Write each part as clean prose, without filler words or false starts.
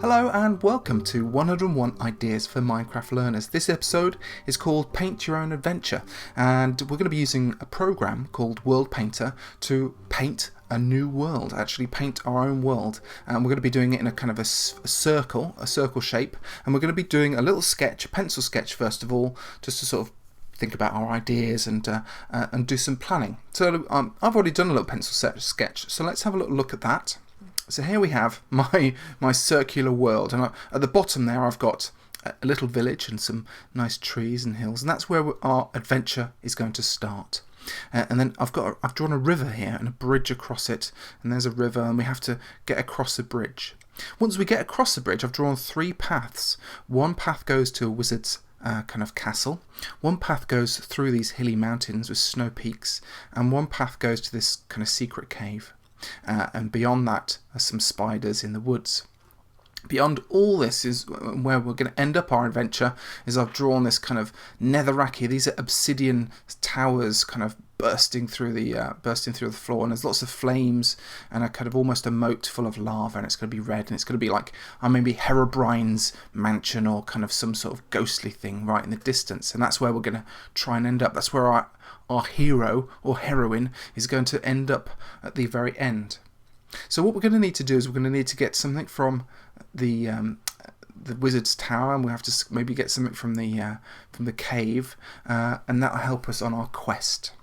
Hello and welcome to 101 Ideas for Minecraft Learners. This episode is called Paint Your Own Adventure, and we're going to be using a program called World Painter to paint a new world, actually paint our own world. And we're going to be doing it in a kind of a circle shape, and we're going to be doing a little sketch, a pencil sketch first of all, just to sort of think about our ideas and do some planning. So I've already done a little pencil sketch, so let's have a little look at that. So here we have my circular world, and at the bottom there I've got a little village and some nice trees and hills, and that's where our adventure is going to start. And then I've drawn a river here and a bridge across it, and there's a river and we have to get across the bridge. Once we get across the bridge, I've drawn three paths. One path goes to a wizard's kind of castle, one path goes through these hilly mountains with snow peaks, and one path goes to this kind of secret cave. And beyond that are some spiders in the woods. Beyond all this is where we're going to end up our adventure. Is I've drawn this kind of netherrack. These are obsidian towers, kind of bursting through the floor, and there's lots of flames and a kind of almost a moat full of lava, and it's going to be red, and it's going to be like maybe Herobrine's mansion or kind of some sort of ghostly thing right in the distance, and that's where we're going to try and end up. That's where our hero or heroine is going to end up at the very end. So what we're going to need to do is we're going to need to get something from the wizard's tower, and we have to maybe get something from the cave, and that'll help us on our quest.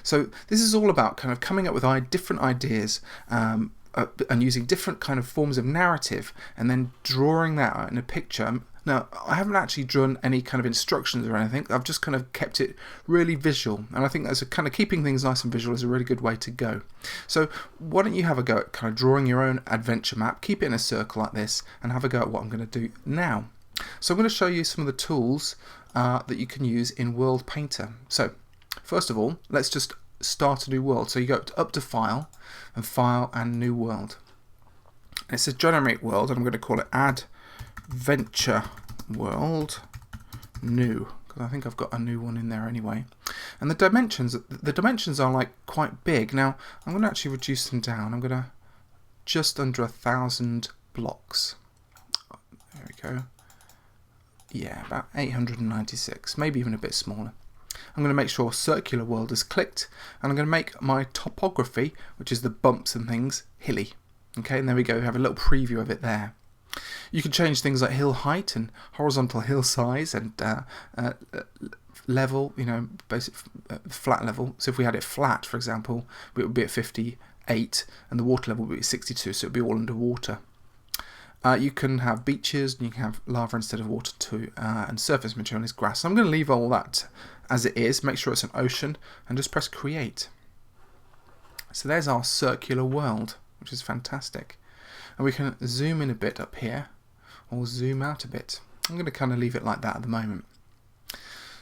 So this is all about kind of coming up with different ideas and using different kind of forms of narrative, and then drawing that out in a picture. Now, I haven't actually drawn any kind of instructions or anything. I've just kind of kept it really visual, and I think that's a kind of keeping things nice and visual is a really good way to go. So why don't you have a go at kind of drawing your own adventure map, keep it in a circle like this, and have a go at what I'm going to do now. So I'm going to show you some of the tools that you can use in World Painter. So first of all, let's just start a new world. So you go up to File and New World. And it says Generate World, and I'm going to call it Adventure World New, because I think I've got a new one in there anyway. And the dimensions are like quite big. Now I'm going to actually reduce them down. I'm going to just under 1,000 blocks. There we go. Yeah, about 896, maybe even a bit smaller. I'm going to make sure circular world is clicked, and I'm going to make my topography, which is the bumps and things, hilly. Okay, and there we go, we have a little preview of it there. You can change things like hill height and horizontal hill size and level, basic flat level. So if we had it flat, for example, it would be at 58, and the water level would be at 62, so it would be all underwater. You can have beaches, and you can have lava instead of water too, and surface material is grass. So I'm going to leave all that as it is, make sure it's an ocean, and just press create. So there's our circular world, which is fantastic. And we can zoom in a bit up here, or zoom out a bit. I'm going to kind of leave it like that at the moment.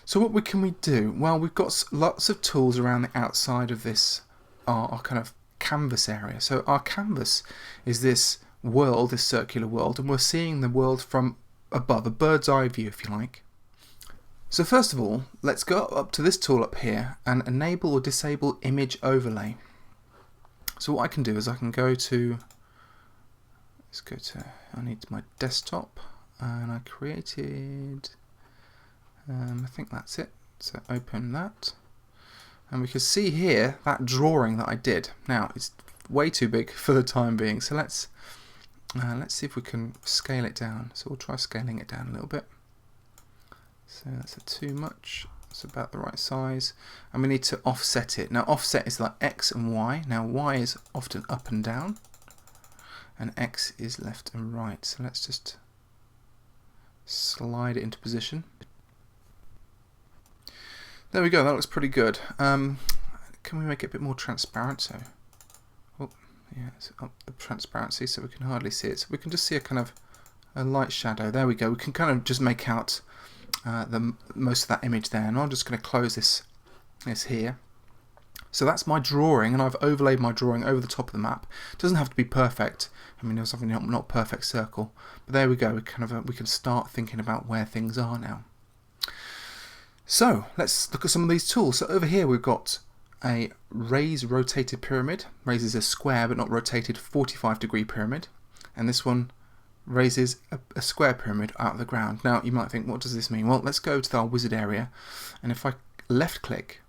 So what can we do? Well, we've got lots of tools around the outside of this, our kind of canvas area. So our canvas is this world, this circular world, and we're seeing the world from above, a bird's eye view if you like. So first of all, let's go up to this tool up here and enable or disable image overlay. So what I can do is I can I need my desktop, and I created, I think that's it, so open that, and we can see here that drawing that I did. Now it's way too big for the time being, so let's see if we can scale it down. So we'll try scaling it down a little bit. So that's too much. It's about the right size, and we need to offset it. Now offset is like X and Y. Now Y is often up and down, and X is left and right. So let's just slide it into position. There we go. That looks pretty good. Can we make it a bit more transparent? So, yeah, it's up the transparency so we can hardly see it. So we can just see a kind of a light shadow. There we go. We can kind of just make out most of that image there, and I'm just going to close this here. So that's my drawing, and I've overlaid my drawing over the top of the map. It doesn't have to be perfect. I mean, there's obviously not perfect circle, but there we go. We can start thinking about where things are now. So let's look at some of these tools. So over here we've got a raise rotated pyramid. Raise is a square but not rotated 45-degree pyramid, and this one raises a square pyramid out of the ground. Now you might think, what does this mean? Well, let's go to our wizard area, and if I left click,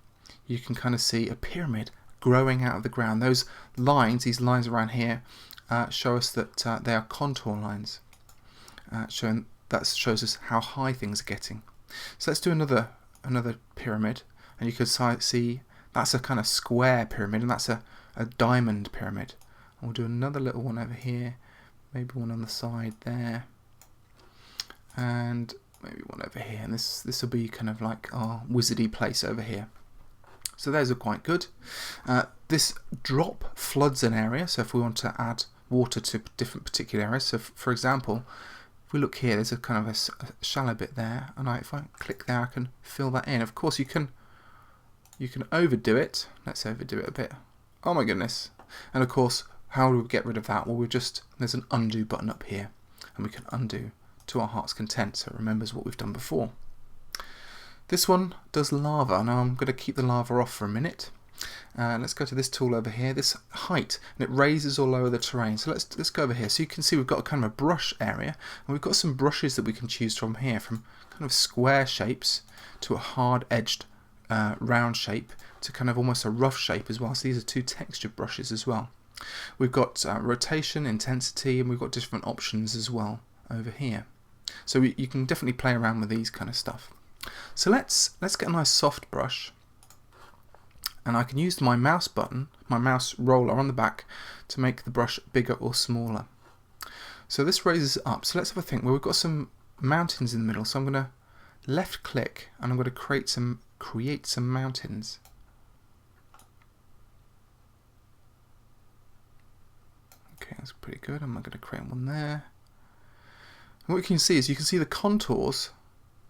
you can kind of see a pyramid growing out of the ground. Those lines, these lines around here, show us that they are contour lines, that shows us how high things are getting. So let's do another pyramid, and you could see that's a kind of square pyramid, and that's a diamond pyramid. And we'll do another little one over here, maybe one on the side there, and maybe one over here, and this will be kind of like our wizardy place over here. So those are quite good. This drop floods an area, so if we want to add water to different particular areas, so for example, if we look here, there's a kind of a shallow bit there, and if I click there, I can fill that in. Of course, you can overdo it. Let's overdo it a bit. Oh my goodness. And of course, how do we get rid of that? Well, there's an undo button up here, and we can undo to our heart's content, so it remembers what we've done before. This one does lava. Now I'm going to keep the lava off for a minute. Let's go to this tool over here, this height, and it raises all over the terrain. So let's go over here. So you can see we've got a kind of a brush area, and we've got some brushes that we can choose from here, from kind of square shapes to a hard-edged round shape to kind of almost a rough shape as well. So these are two textured brushes as well. We've got rotation, intensity, and we've got different options as well over here. So you can definitely play around with these kind of stuff. So let's get a nice soft brush, and I can use my mouse button, my mouse roller on the back, to make the brush bigger or smaller. So this raises it up. So let's have a think. Well, we've got some mountains in the middle, so I'm going to left click and I'm going to create some mountains. Okay, that's pretty good. I'm going to create one there. And what you can see is the contours,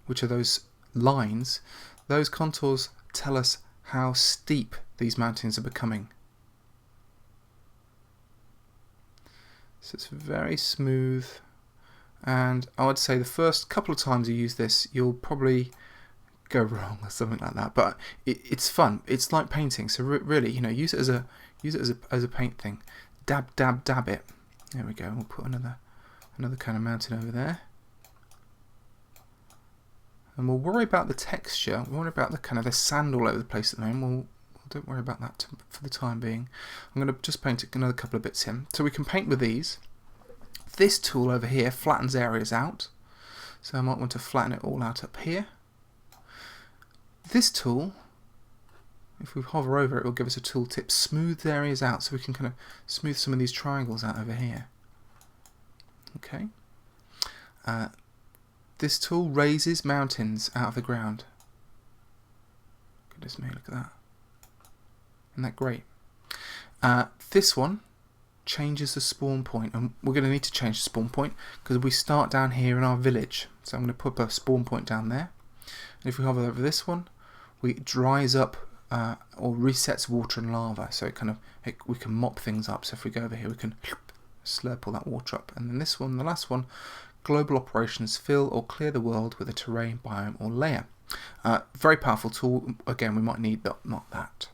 which are those lines. Those contours tell us how steep these mountains are becoming. So it's very smooth, and I would say the first couple of times you use this, you'll probably go wrong or something like that. But it's fun. It's like painting. So really, use it as a paint thing. Dab, dab, dab it. There we go. We'll put another kind of mountain over there. And we'll worry about the texture. We'll worry about the kind of the sand all over the place at the moment. We'll don't worry about that for the time being. I'm going to just paint another couple of bits in. So we can paint with these. This tool over here flattens areas out. So I might want to flatten it all out up here. This tool, if we hover over it, will give us a tooltip, smooth areas out, so we can kind of smooth some of these triangles out over here. Okay. This tool raises mountains out of the ground. Goodness me, look at that. Isn't that great? This one changes the spawn point, and we're going to need to change the spawn point because we start down here in our village. So I'm going to put a spawn point down there. And if we hover over this one, it dries up or resets water and lava. So we can mop things up. So if we go over here, we can slurp all that water up. And then this one, the last one, global operations, fill or clear the world with a terrain, biome or layer. Very powerful tool. Again, we might need that, not that.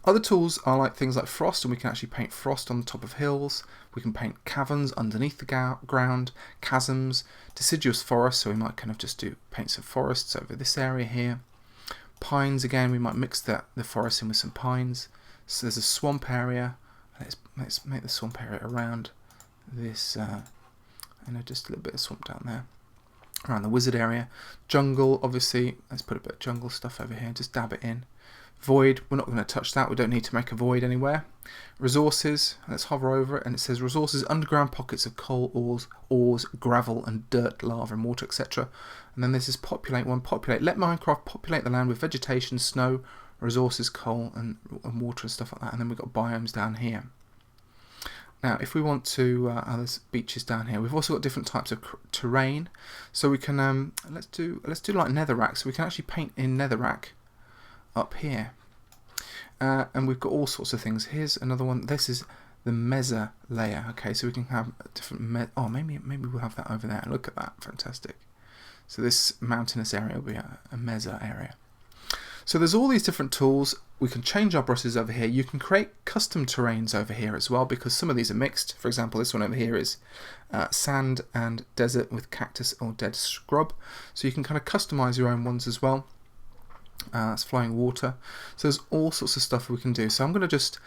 Other tools are like things like frost, and we can actually paint frost on the top of hills. We can paint caverns underneath the ground, chasms, deciduous forests, so we might kind of just paint some forests over this area here. Pines, again, we might mix the forest in with some pines. So there's a swamp area. Let's make the swamp area around this, just a little bit of swamp down there. Around the wizard area. Jungle, obviously, let's put a bit of jungle stuff over here, just dab it in. Void, we're not going to touch that, we don't need to make a void anywhere. Resources, let's hover over it, and it says resources, underground pockets of coal, ores, gravel and dirt, lava and water, etc. And then this is populate one, populate. Let Minecraft populate the land with vegetation, snow, resources, coal and water and stuff like that. And then we've got biomes down here. Now if we want to, there's beaches down here. We've also got different types of terrain. So we can, let's do like netherrack. So we can actually paint in netherrack up here, and we've got all sorts of things. Here's another one. This is the mesa layer. Okay, so we can have different maybe we'll have that over there. Look at that, fantastic. So this mountainous area will be a mesa area. So there's all these different tools. We can change our brushes over here. You can create custom terrains over here as well, because some of these are mixed. For example, this one over here is sand and desert with cactus or dead scrub. So you can kind of customize your own ones as well. It's flowing water. So there's all sorts of stuff we can do. So I'm going to just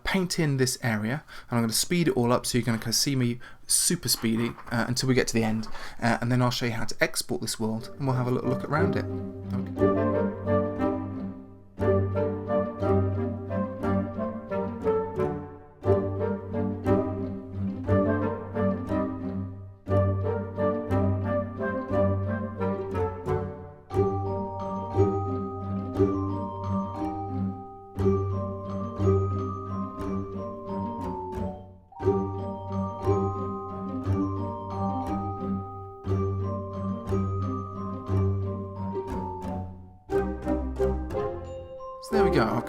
paint in this area, and I'm going to speed it all up so you're going to kind of see me super speedy until we get to the end, and then I'll show you how to export this world, and we'll have a little look around it. Okay. So there we go. I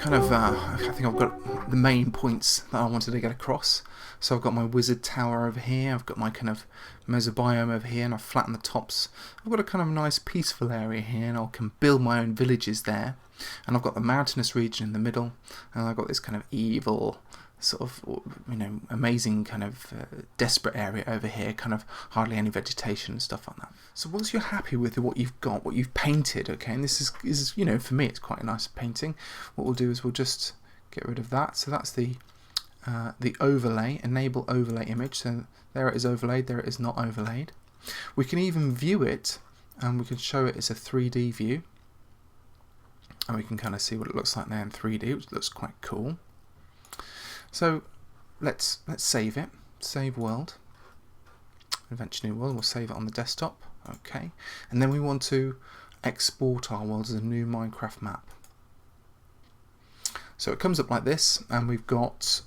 think I've got the main points that I wanted to get across. So I've got my wizard tower over here, I've got my kind of mesobiome over here, and I've flattened the tops. I've got a kind of nice peaceful area here, and I can build my own villages there. And I've got the mountainous region in the middle, and I've got this kind of evil, sort of, you know, amazing kind of desperate area over here, kind of hardly any vegetation and stuff like that. So once you're happy with what you've got, what you've painted, okay, and this is you know, for me it's quite a nice painting, what we'll do is we'll just get rid of that. So that's the overlay, enable overlay image. So there it is overlaid, there it is not overlaid. We can even view it, and we can show it as a 3D view, and we can kind of see what it looks like there in 3D, which looks quite cool. So let's save it. Save world. Adventure new world. We'll save it on the desktop. Okay. And then we want to export our world as a new Minecraft map. So it comes up like this, and we've got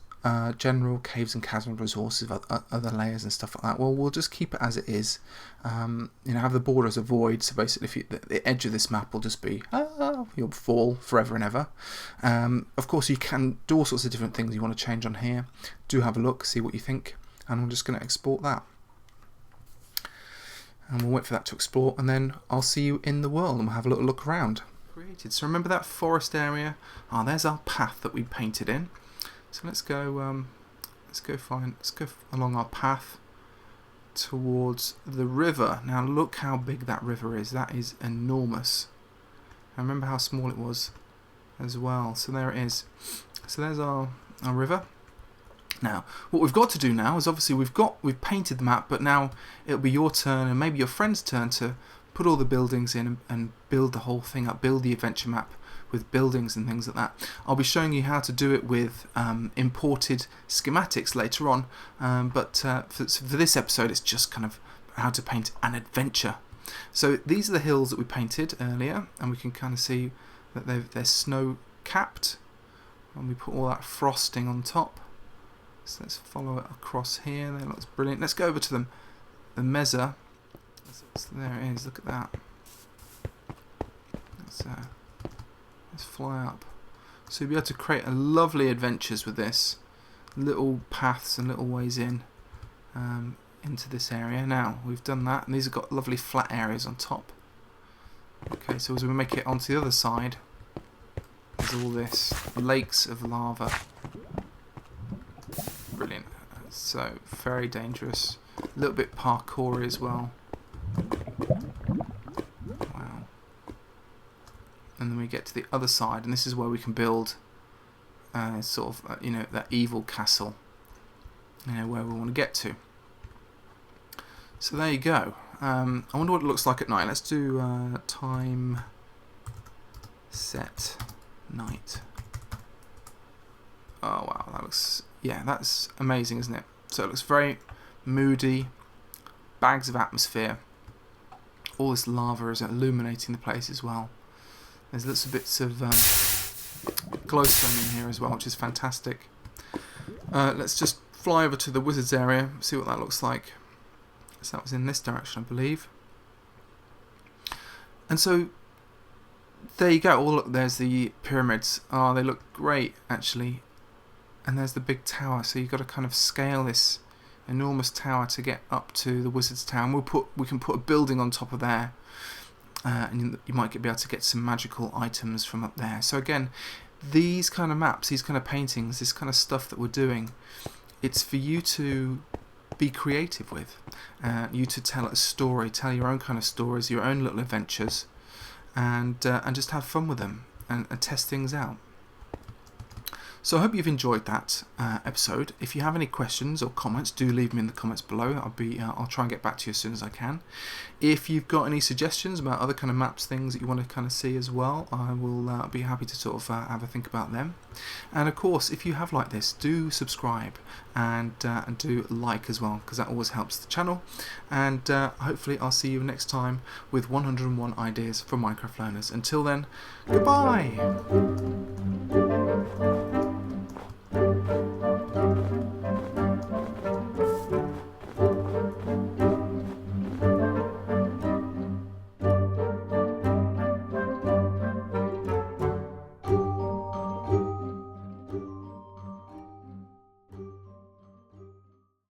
general caves and chasm resources, other layers and stuff like that. Well, we'll just keep it as it is. You know, have the border as a void. So basically, if the edge of this map will just be you'll fall forever and ever. Of course, you can do all sorts of different things you want to change on here. Do have a look, see what you think, and I'm just going to export that. And we'll wait for that to explore, and then I'll see you in the world, and we'll have a little look around. Created. So remember that forest area? There's our path that we painted in. So let's go along our path towards the river. Now look how big that river is. That is enormous. I remember how small it was as well. So there it is. So there's our river. Now what we've got to do now is, obviously we've painted the map, but now it'll be your turn and maybe your friend's turn to put all the buildings in and build the whole thing up, build the adventure map with buildings and things like that. I'll be showing you how to do it with imported schematics later on, but for this episode it's just kind of how to paint an adventure. So these are the hills that we painted earlier, and we can kind of see that they're snow capped, and we put all that frosting on top. So let's follow it across here. That looks brilliant. Let's go over to the mesa. So there it is, look at that. Let's fly up. So you'll be able to create a lovely adventures with this. Little paths and little ways into this area. Now, we've done that, and these have got lovely flat areas on top. Okay, so as we make it onto the other side, there's all this lakes of lava. Brilliant. So, very dangerous. A little bit parkoury as well. Wow. And then we get to the other side, and this is where we can build sort of, you know, that evil castle, you know, where we want to get to. So there you go. I wonder what it looks like at night. Let's do time set night. Oh wow, that looks, yeah, that's amazing, isn't it? So it looks very moody, bags of atmosphere. All this lava is illuminating the place as well. There's lots of bits of glowstone in here as well, which is fantastic. Let's just fly over to the wizard's area, see what that looks like. So that was in this direction, I believe. And so there you go. Oh, look, there's the pyramids. Oh, they look great, actually. And there's the big tower. So you've got to kind of scale this enormous tower to get up to the wizard's tower. And we can put a building on top of there. and you might be able to get some magical items from up there. So again, these kind of maps, these kind of paintings, this kind of stuff that we're doing, it's for you to be creative with, you to tell a story, tell your own kind of stories, your own little adventures, and just have fun with them and test things out. So I hope you've enjoyed that episode. If you have any questions or comments, do leave them in the comments below. I'll try and get back to you as soon as I can. If you've got any suggestions about other kind of maps, things that you want to kind of see as well, I will be happy to sort of have a think about them. And of course, if you have liked this, do subscribe and do like as well, because that always helps the channel. And hopefully I'll see you next time with 101 ideas for Minecraft learners. Until then, goodbye!